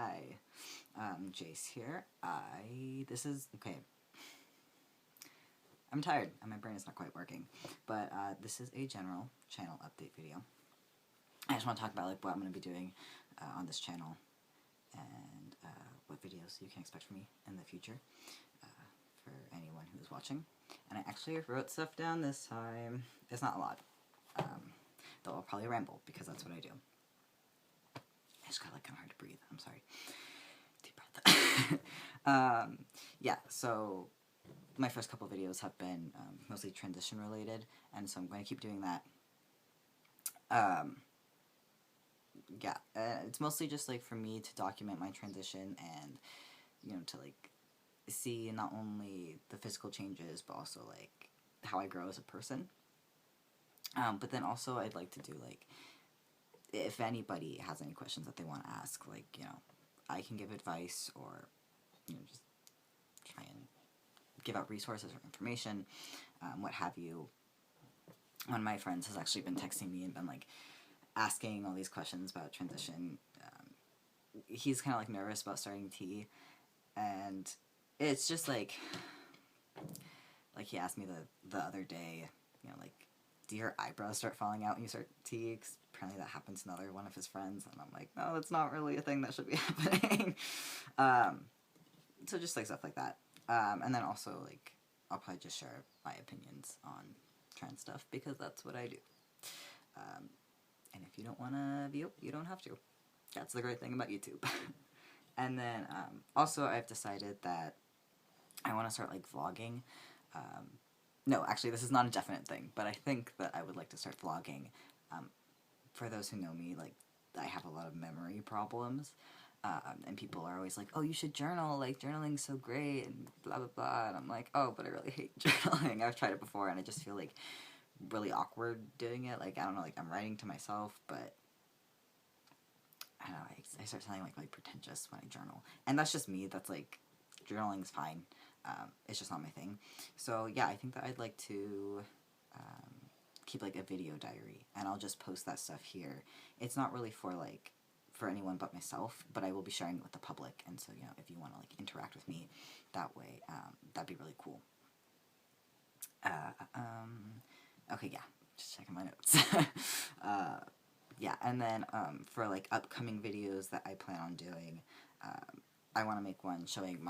Hi, Jace here. Okay. I'm tired and my brain is not quite working, but this is a general channel update video. I just want to talk about like what I'm going to be doing on this channel and what videos you can expect from me in the future for anyone who's watching. And I actually wrote stuff down this time. It's not a lot, though I'll probably ramble because that's what I do. I just got like kind of hard to breathe. I'm sorry. Deep breath. Yeah, so my first couple videos have been mostly transition related, and so I'm going to keep doing that. Yeah, it's mostly just like for me to document my transition and, you know, to like see not only the physical changes but also like how I grow as a person. But then also I'd like to do like, if anybody has any questions that they want to ask, like, you know, I can give advice or, you know, just try and give out resources or information, what have you. One of my friends has actually been texting me and been like asking all these questions about transition. He's kind of like nervous about starting T, and it's just like he asked me the other day, you know, like, do your eyebrows start falling out when you start T? 'Cause apparently that happened to another one of his friends, and I'm like, no, that's not really a thing that should be happening. So just like stuff like that. And then also like I'll probably just share my opinions on trans stuff because that's what I do. And if you don't want to view, you don't have to. That's the great thing about YouTube. And then also I've decided that I want to start like vlogging. No, actually this is not a definite thing, but I think that I would like to start vlogging. For those who know me, like, I have a lot of memory problems. And people are always like, oh, you should journal, like, journaling's so great, and blah, blah, blah, and I'm like, oh, but I really hate journaling. I've tried it before, and I just feel, like, really awkward doing it. Like, I don't know, like, I'm writing to myself, but I don't know, I start sounding, like, really pretentious when I journal. And that's just me. That's, like, journaling's fine. It's just not my thing. So, yeah, I think that I'd like to keep, like, a video diary, and I'll just post that stuff here. It's not really for, like, for anyone but myself, but I will be sharing it with the public, and so, you know, if you want to, like, interact with me that way, that'd be really cool. Okay, yeah, just checking my notes. Yeah, and then, for, like, upcoming videos that I plan on doing, I want to make one showing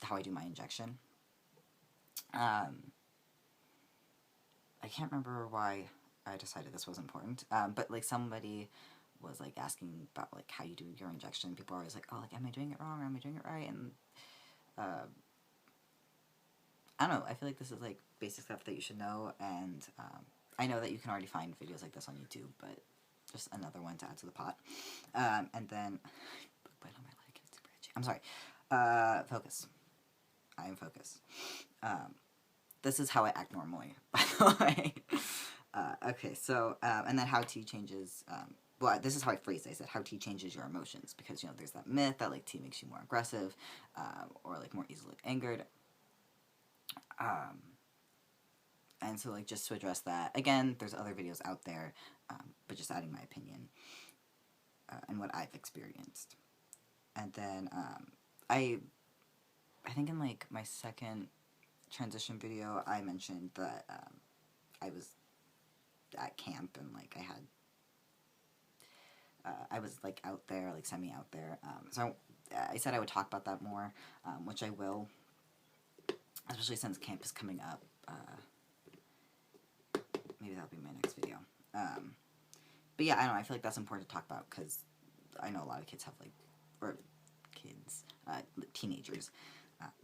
how I do my injection. I can't remember why I decided this was important, but, like, somebody was, like, asking about, like, how you do your injection. People are always like, oh, like, am I doing it wrong, or am I doing it right, and, I don't know, I feel like this is, like, basic stuff that you should know, and, I know that you can already find videos like this on YouTube, but just another one to add to the pot. And then, I'm sorry, focus. I am focused. This is how I act normally, by the way. Okay, so, and then how T changes, well, this is how I phrased it. I said how T changes your emotions, because, you know, there's that myth that, like, T makes you more aggressive, or, like, more easily angered. And so, like, just to address that, again, there's other videos out there, but just adding my opinion, and what I've experienced. And then, I think in, like, my second transition video, I mentioned that, I was at camp, and, like, I was, like, out there, like, semi-out there, so I said I would talk about that more, which I will, especially since camp is coming up. Maybe that'll be my next video. But yeah, I don't know, I feel like that's important to talk about, because I know a lot of kids have, like, or kids, teenagers,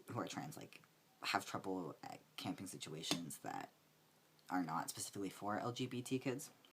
who are trans, like, have trouble at camping situations that are not specifically for LGBT kids.